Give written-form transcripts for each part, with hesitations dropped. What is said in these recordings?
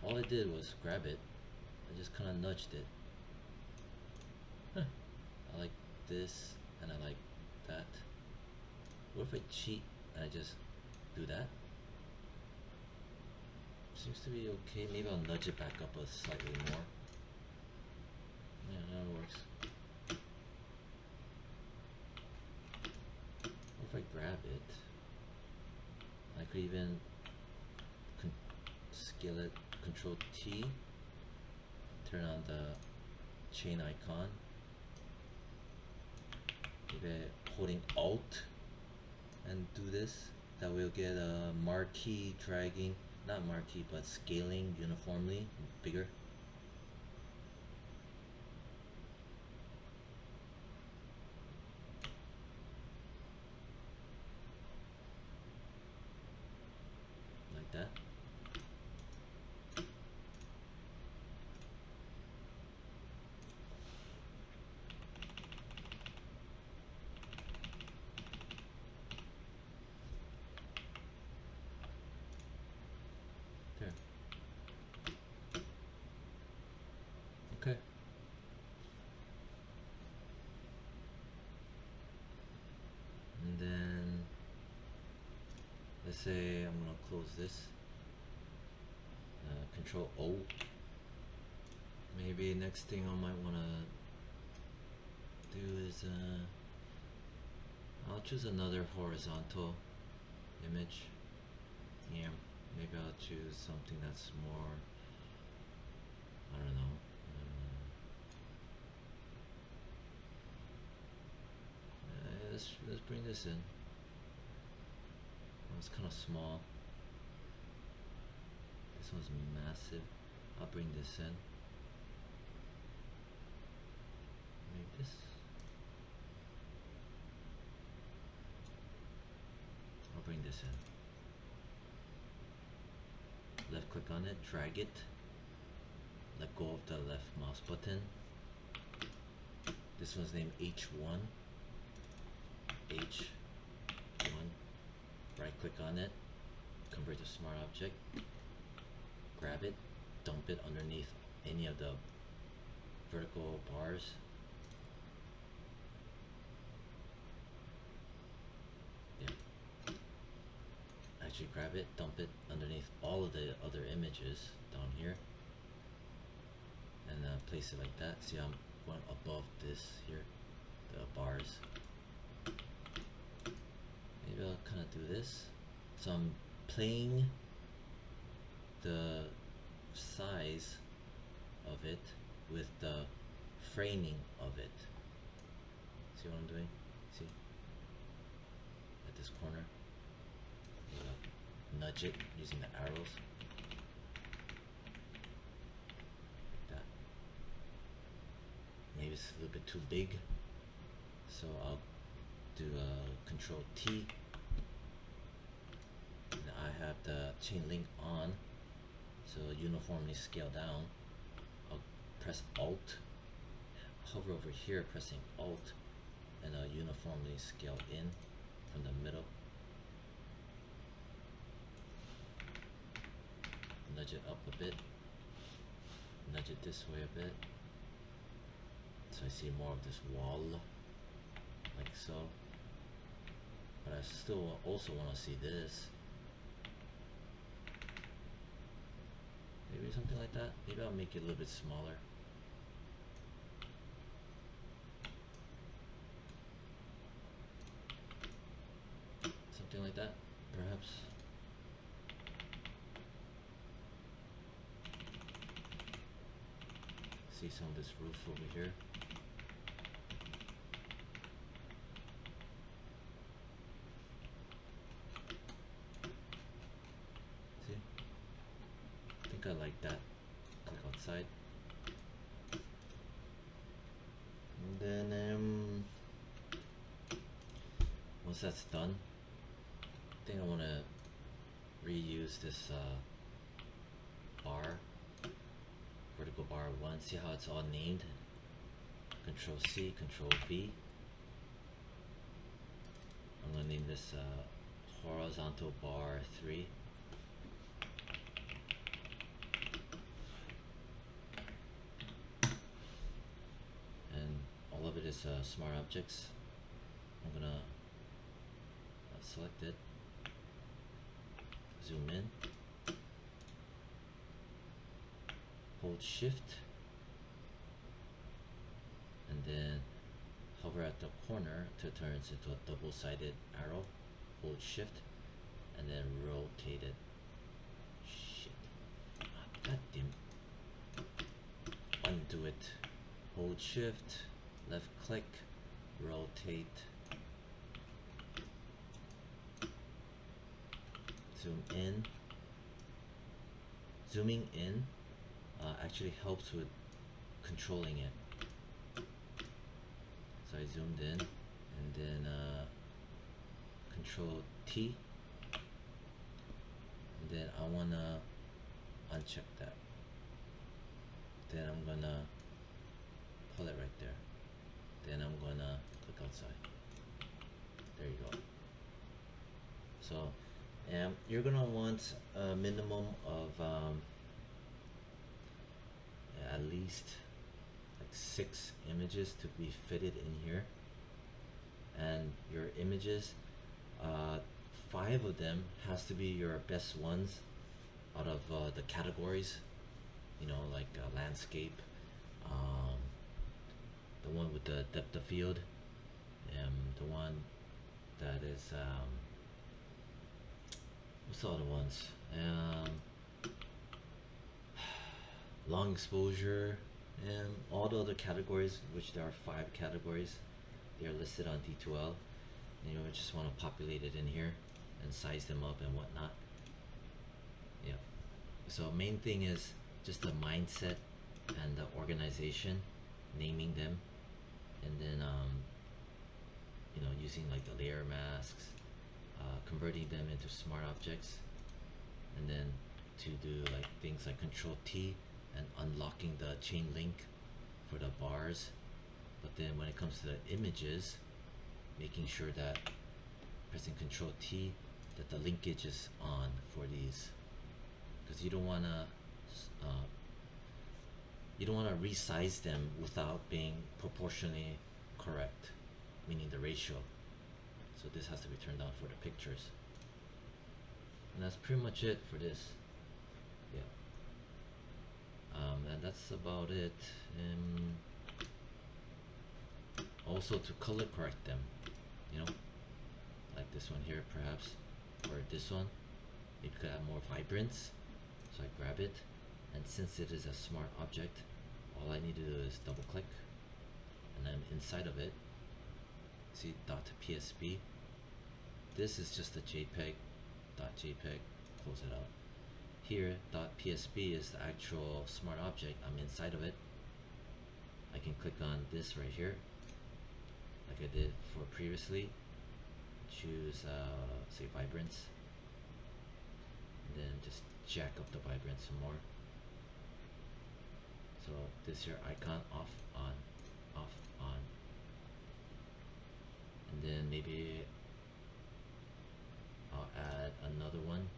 all I did was grab it. I just kind of nudged it. Huh. I like this and I like that. What if I cheat and I just do that? Seems to be okay. Maybe I'll nudge it back up a slightly more. Yeah, that works. What if I grab it? I could even scale it, Control T, turn on the chain icon. Maybe holding Alt and do this. That will get a marquee dragging, not marquee, but scaling uniformly bigger. Like that. There. Okay. And then let's say I'm gonna close this. Control O. Maybe next thing I might wanna do is I'll choose another horizontal image. Yeah, maybe I'll choose something that's more, I don't know. Let's bring this in. Oh, it's kind of small. This one's massive. I'll bring this in. Maybe this. I'll bring this in. Left click on it, drag it. Let go of the left mouse button. This one's named H1. H1. Right click on it. Convert to smart object. Grab it. Dump it underneath any of the vertical bars. Yeah. Actually grab it, dump it underneath all of the other images down here. And place it like that. See, I'm going above this here, the bars. Maybe I'll kind of do this. So I'm playing the size of it with the framing of it. See what I'm doing? See? At this corner. Nudge it using the arrows. Like that. Maybe it's a little bit too big. So I'll do Control T. And I have the chain link on, so uniformly scale down. I'll press Alt, hover over here pressing Alt, and uniformly scale in from the middle. Nudge it up a bit, nudge it this way a bit, so I see more of this wall, like so. But I still also want to see this. Maybe something like that. Maybe I'll make it a little bit smaller. Something like that, perhaps. See some of this roof over here. See? I think I like that. Click outside. And then once that's done, I think I want to reuse this bar, vertical bar 1. See how it's all named? Control C, Control V. I'm going to name this horizontal bar 3. this smart objects. I'm gonna select it, zoom in, hold shift, and then hover at the corner to turn it into a double-sided arrow, hold shift, and then rotate it. Shit. God damn. Undo it. Hold shift, left click, rotate, zoom in. Zooming in actually helps with controlling it. So I zoomed in, and then Control T, and then I wanna uncheck that. Then I'm gonna pull it right there. Then I'm gonna click outside. There you go. So, you're gonna want a minimum of at least like 6 images to be fitted in here, and your images, 5 of them has to be your best ones out of the categories, you know, like landscape, the one with the depth of field, the one that is what's the other ones, long exposure, and all the other categories, which there are 5 categories. They are listed on D2L, and you just want to populate it in here and size them up and whatnot. Yeah. So main thing is just the mindset and the organization, naming them, and then you know, using like the layer masks, converting them into smart objects, and then to do like things like Control T and unlocking the chain link for the bars. But then when it comes to the images, making sure that pressing Control T, that the linkage is on for these, because you don't want to resize them without being proportionally correct, meaning the ratio. So this has to be turned on for the pictures, and that's pretty much it for this. Yeah. And that's about it. Also to color correct them, you know, like this one here perhaps, or this one, maybe could have more vibrance. So I grab it, and since it is a smart object, all I need to do is double click, and then inside of it, see .psb. This is just a JPEG, .jpeg, close it out. Here, .psb is the actual smart object. I'm inside of it. I can click on this right here, like I did for previously. Choose, say, vibrance, and then just jack up the vibrance some more. So this here icon, off, on, off, on, and then maybe I'll add another one,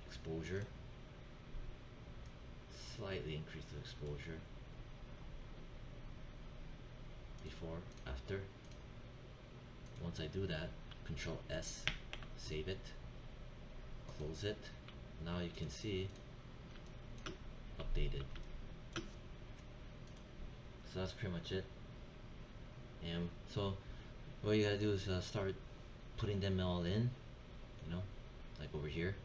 exposure, slightly increase the exposure, before, after. Once I do that, Control S, save it, close it. Now you can see updated. So that's pretty much it. And so what you gotta do is start putting them all in, you know, like over here.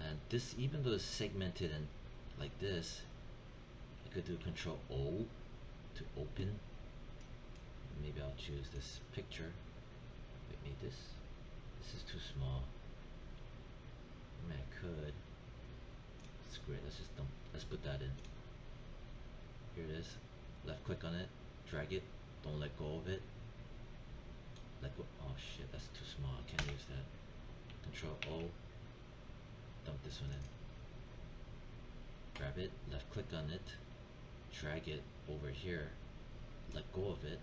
And this, even though it's segmented and like this, I could do Control O to open. Maybe I'll choose this picture. Wait, maybe this is too small. I mean, I could. It's great. Let's put that in. Here it is. Left click on it, drag it, don't let go of it. Let go. Oh shit, that's too small. I can't use that. Control O, dump this one in. Grab it, left click on it, drag it over here, let go of it.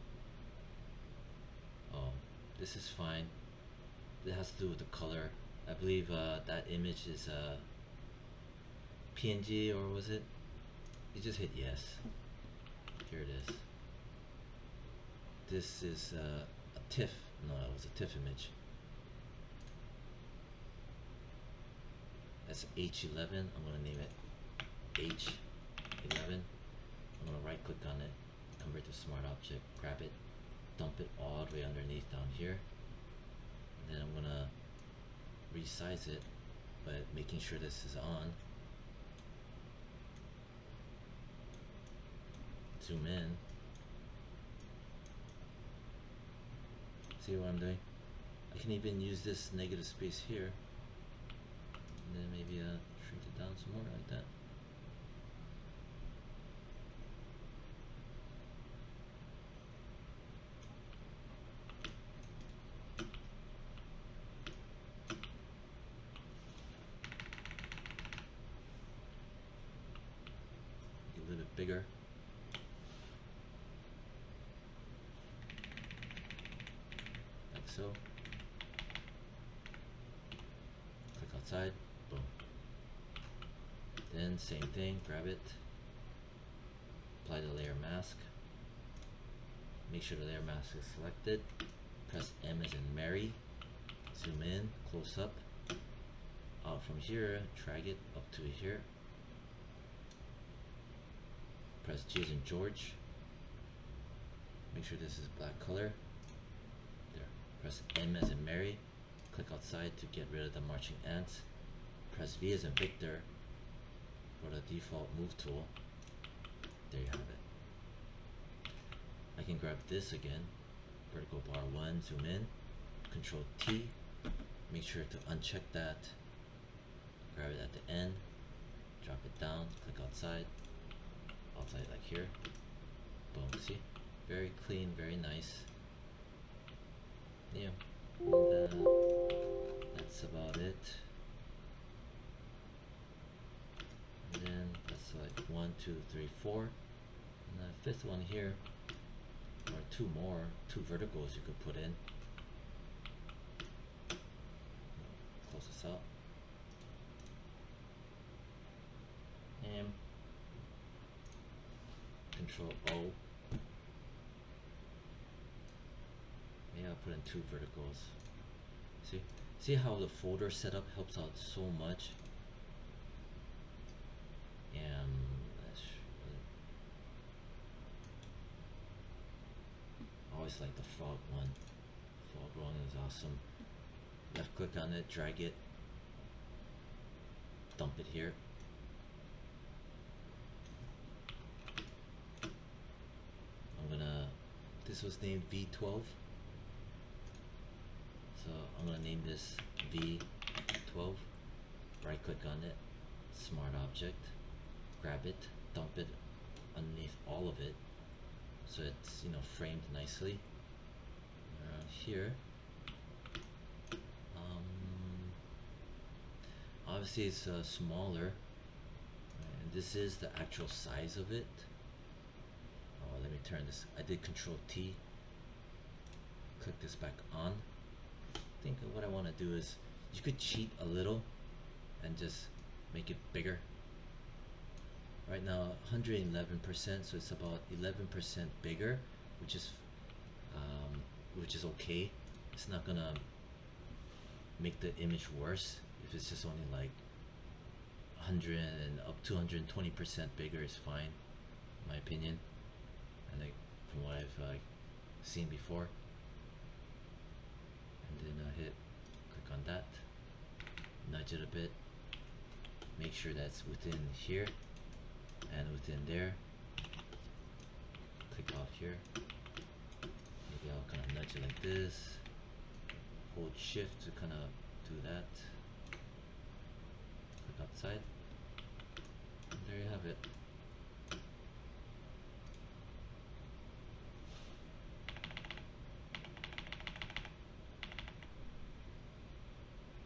Oh, this is fine. It has to do with the color. I believe that image is PNG, or was it? You just hit yes. Here it is. this is a TIFF. No, it was a TIFF image. That's H11. I'm gonna name it H11. I'm gonna right click on it, convert to smart object, grab it, dump it all the way underneath down here. And then I'm gonna resize it by making sure this is on. Zoom in. See what I'm doing? I can even use this negative space here. And then maybe shrink it down some more like that. Make it a little bit bigger. Like so. Click outside. Boom. Then same thing, grab it, apply the layer mask, make sure the layer mask is selected, press M as in Mary, zoom in, close up, out from here, drag it up to here, press G as in George, make sure this is black color, there, press M as in Mary, click outside to get rid of the marching ants, press V as in Victor, for the default move tool. There you have it. I can grab this again, vertical bar 1, zoom in, Control T, make sure to uncheck that, grab it at the end, drop it down, click outside like here, boom, see? Very clean, very nice. Yeah, and that's about it. And then that's like 1, 2, 3, 4, and the fifth one here, or two more, two verticals you could put in. Close this out. And Control O. Maybe I'll put in two verticals. See how the folder setup helps out so much. And I always like the frog one. Frog one is awesome. Left click on it, drag it, dump it here. This was named V12. So I'm gonna name this V12. Right click on it, smart object, grab it, dump it underneath all of it, so it's framed nicely. Around here, obviously it's smaller, and this is the actual size of it. Oh, let me turn this. I did Control T. Click this back on. I think what I want to do is you could cheat a little and just make it bigger. Right now 111%, so it's about 11% bigger, which is okay. It's not gonna make the image worse if it's just only like 100 and up to 120% bigger is fine, in my opinion. And from what I've seen before. And then click on that, nudge it a bit, make sure that's within here and within there. Click off here. Maybe I'll kind of nudge it like this. Hold shift to kind of do that. Click outside. And there you have it.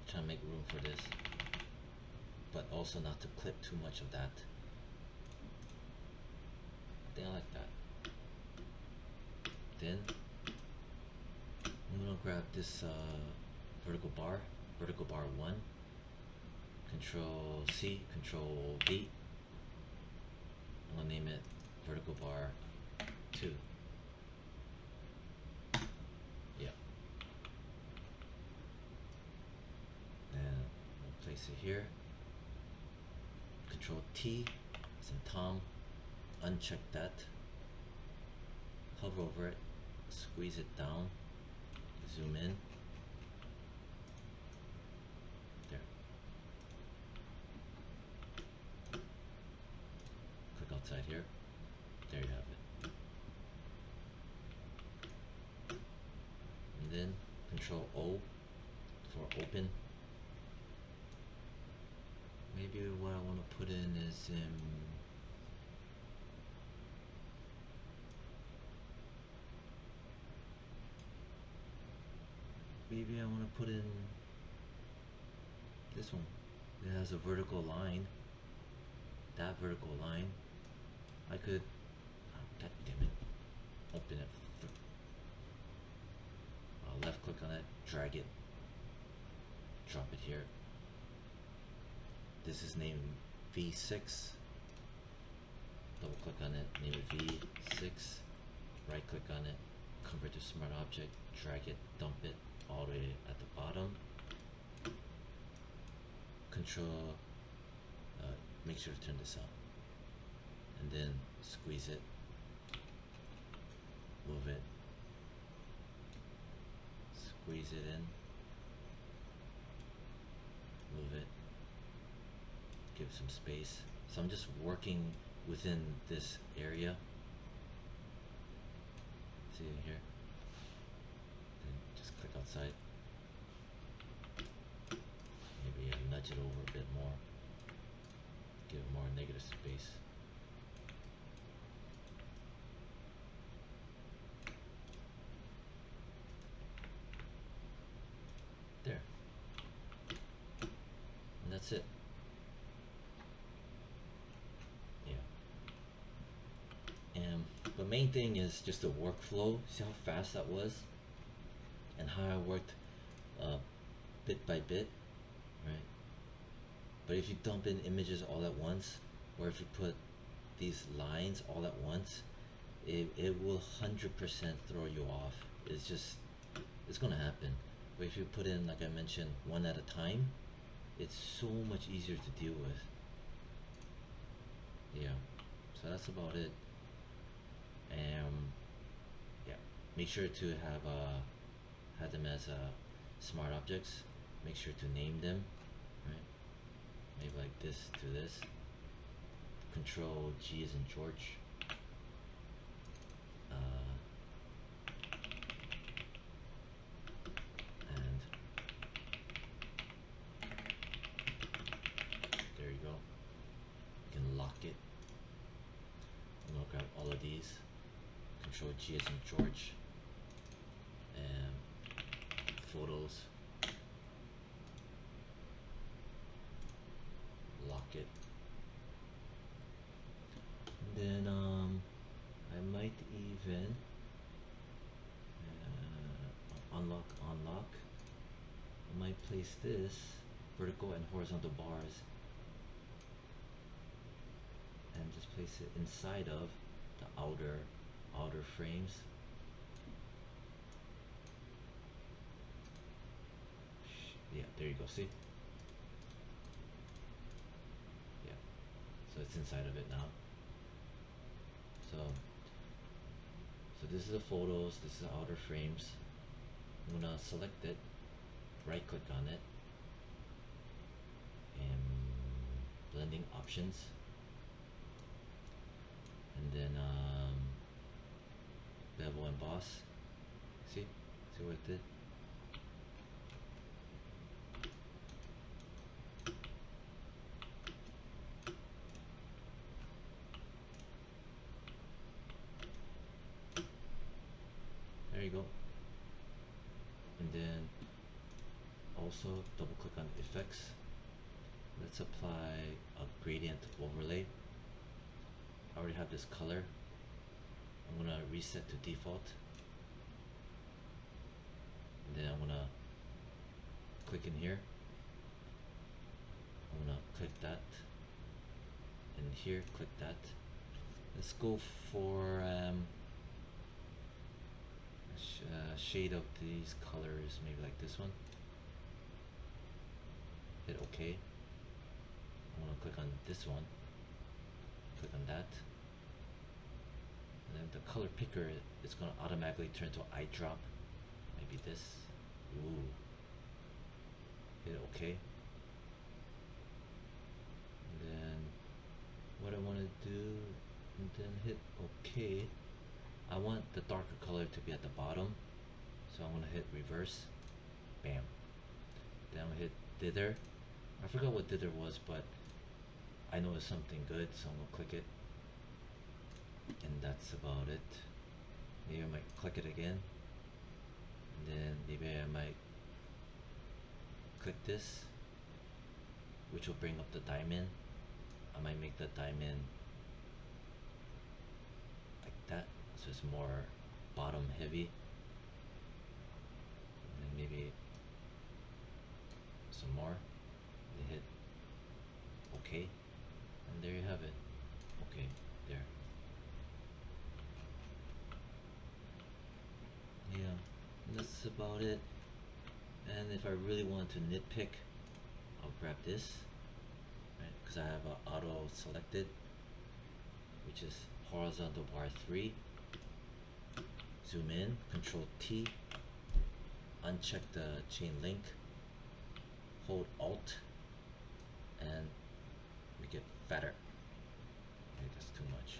Trying to make room for this, but also not to clip too much of that. I think I like that. Then I'm gonna grab this vertical bar 1, Control C, Control V. I'm gonna name it vertical bar 2. place it here. Control T, as in Tom. Uncheck that. Hover over it. Squeeze it down. Zoom in. There. Click outside here. There you have it. And then Control O for open. Maybe what I want to put in is maybe I want to put in this one. It has a vertical line. That vertical line. I could, God damn it, open it. I'll left click on it, drag it, drop it here. This is named V6. Double click on it, name it V6. Right click on it, convert to smart object, drag it, dump it all the way at the bottom. Control, make sure to turn this on. And then squeeze it, move it, squeeze it in, move it, give it some space. So I'm just working within this area. See in here? Then just click outside. Maybe nudge it over a bit more. Give it more negative space. There. And that's it. Yeah. And the main thing is just the workflow. See how fast that was? And how I worked bit by bit, right? But if you dump in images all at once, or if you put these lines all at once, it will 100% throw you off. It's gonna happen. But if you put in, like I mentioned, one at a time, it's so much easier to deal with. Yeah, so that's about it. Yeah, make sure to have them as smart objects. Make sure to name them, right? Maybe like this to this. Control G as in George. And there you go. You can lock it. I'm gonna grab all of these. Control G as in George. And photos. Lock it. And then I might even unlock. I might place this vertical and horizontal bars and just place it inside of the outer frames. Yeah, there you go. See? Yeah. So it's inside of it now. So this is the photos, this is the outer frames. I'm gonna select it, right click on it, and blending options, and then bevel emboss. See what it did? There you go. And then also double click on effects. Let's apply a gradient overlay. I already have this color. I'm gonna reset to default. And then I'm gonna click in here. I'm gonna click that. And here, click that. Let's go for shade of these colors, maybe like this one. Hit OK. this one. Click on that. And then the color picker is going to automatically turn to eyedrop. Maybe this. Ooh. Hit OK. And then what I want to do, and then hit OK. I want the darker color to be at the bottom, so I'm going to hit reverse. Bam. Then I'm going to hit dither. I forgot what dither was, but I know it's something good, so I'm going to click it. And that's about it. Maybe I might click it again. And then maybe I might click this, which will bring up the diamond. I might make the diamond like that, so it's more bottom heavy. And then maybe some more. And hit OK. And there you have it. Okay, there. Yeah, and that's about it. And if I really want to nitpick, I'll grab this, right? Because I have auto selected, which is horizontal bar 3. Zoom in, Control T, uncheck the chain link, hold Alt, and make it fatter. Okay, that's too much.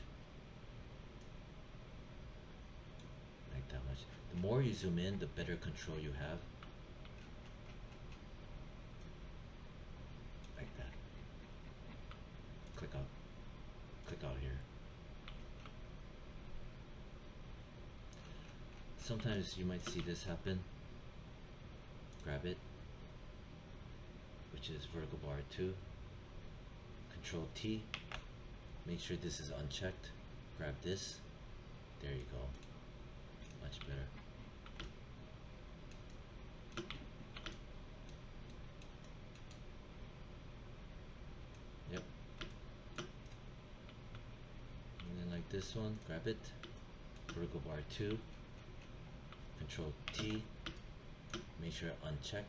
Like that much. The more you zoom in, the better control you have. Like that. Click out here. Sometimes you might see this happen. Grab it, which is vertical bar 2. Control T. Make sure this is unchecked. Grab this. There you go. Much better. Yep. And then like this one, grab it. Vertical bar 2. Control T. Make sure uncheck.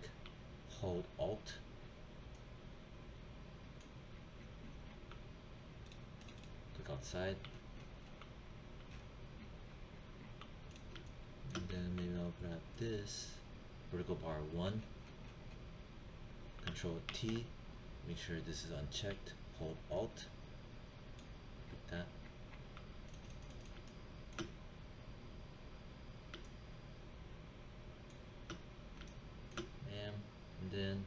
Hold Alt. Click outside. And then maybe I'll grab this. Vertical bar 1. Control T. Make sure this is unchecked. Hold Alt. Like that. And then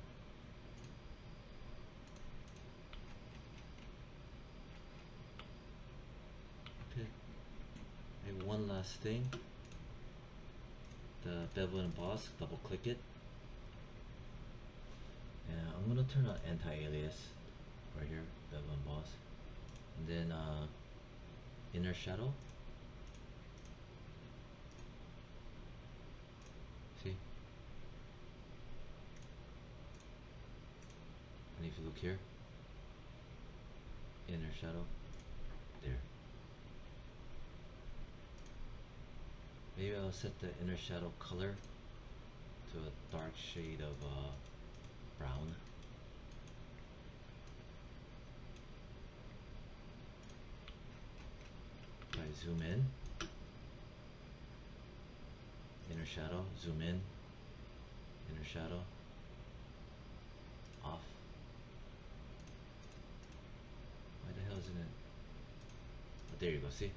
okay. Maybe one last thing. The bevel and emboss, double click it. And I'm gonna turn on anti-alias right here, bevel and emboss. And then inner shadow. See? And if you look here, inner shadow, there. Maybe I'll set the inner shadow color to a dark shade of brown. If I zoom in, inner shadow, zoom in, inner shadow, off. Why the hell isn't it? Oh, there you go, see?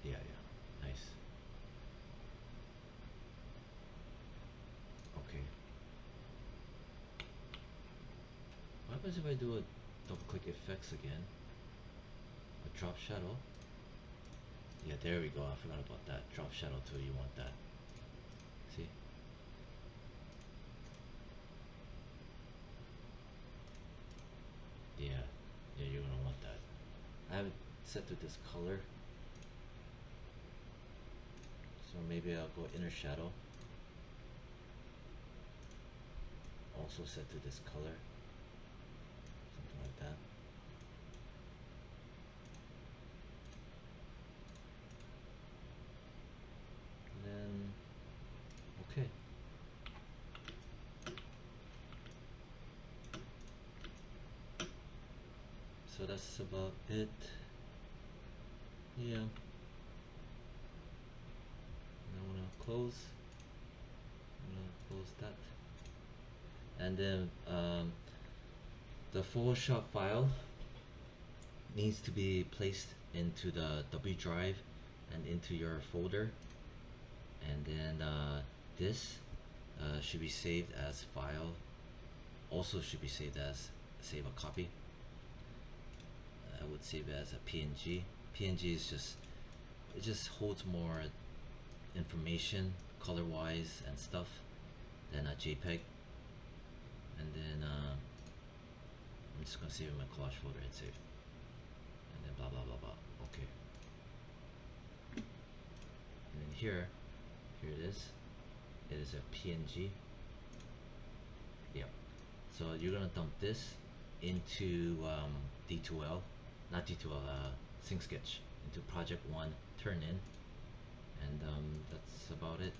Yeah, nice. Okay. What happens if I do a double click effects again? A drop shadow. Yeah, there we go. I forgot about that. Drop shadow too. You want that. See? Yeah, you're gonna want that. I have it set to this color. So maybe I'll go inner shadow. Also set to this color. Something like that. And then, okay. So that's about it. Yeah. I wanna close. I'm gonna close that. And then the Photoshop file needs to be placed into the W drive and into your folder. And then this should be saved as file. Also should be saved as save a copy. I would save it as a PNG. PNG is just, it just holds more information color wise and stuff than a JPEG. And then I'm just gonna save it in my collage folder and save. And then blah blah blah blah. Okay. And then here it is. It is a PNG. Yeah. So you're gonna dump this into D2L, not D2L, Sync Sketch, into Project 1 Turn In, and that's about it.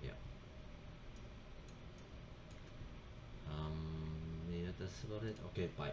Yeah. Yeah, that's about it. Okay, bye.